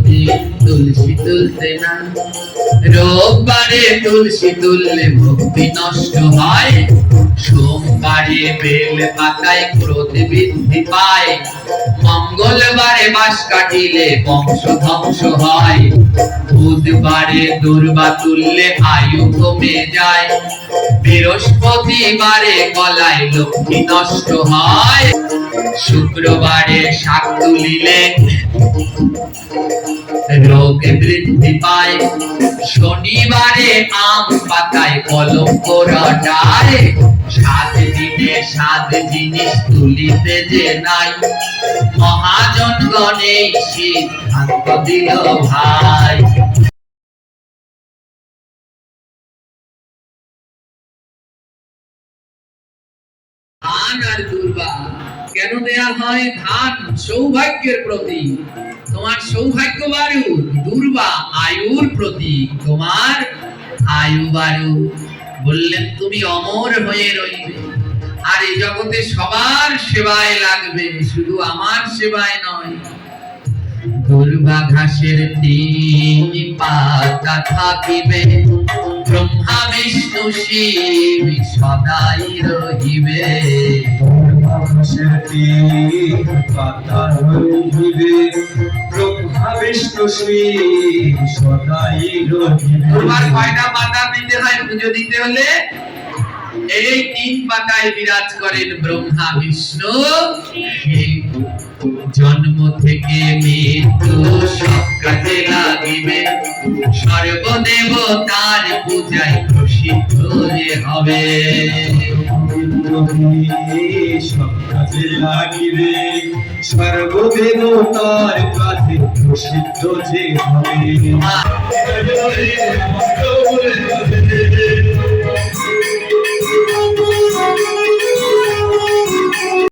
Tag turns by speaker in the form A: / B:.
A: কোনোদিন তুলসী তুলতে না। রোববারে তুলসী তুললে ভক্তি নষ্ট হয়, সোমবারে বেল পাতায় ক্রোধ বৃদ্ধি পায়, মঙ্গলবারে বাঁশ কাটিলে বংশ ধ্বংস হয়, বুধবারে দুর্বা তুললে আয়ু কমে যায়, বৃহস্পতিবারে গলায় লক্ষ্মী নষ্ট হয়, শুক্রবারে শাক তুলিলে রোগ বৃদ্ধি পায়, শনিবারে আম পাতায় কলঙ্ক রটায়, 7 দিনে 7 জিনিস তুলিতে যে নাই, মহাজনগণে সিদ্ধান্ত দিল ভাই। ধান আর দুর্বা কেন দেয়া হয়? ধান সৌভাগ্যের প্রতীক, তোমার সৌভাগ্য বাড়ু, দুর্বা আয়ুর প্রতীক, তোমার আয়ু বাড়ু। বললেন তুমি অমর হয়ে রইবে, আর এই জগতে সবার সেবায় লাগবে, শুধু আমার সেবায় নয়। দুর্বা ঘাসের 3 পাতা থাকিবে, ব্রহ্মা বিষ্ণু শিব সদাই রহিবে।
B: দুর্বা ঘাসের 3 পাতা রহিবে, ব্রহ্মা বিষ্ণু শিব সদাই রহিবে।
A: দুর্বার কয়টা পাতা দিতে হয় পুজো দিতে হলে? এই 3 পাতায় বিরাজ করেন ব্রহ্মা বিষ্ণু শিব। জন্ম থেকে মৃত্যু সব কাজে লাগিবে, সর্বদেবতার পূজায় প্রসিদ্ধ যে হবে।
B: সব কাজে লাগিবে, সর্বদেবতার কাছে প্রসিদ্ধ যে হবে।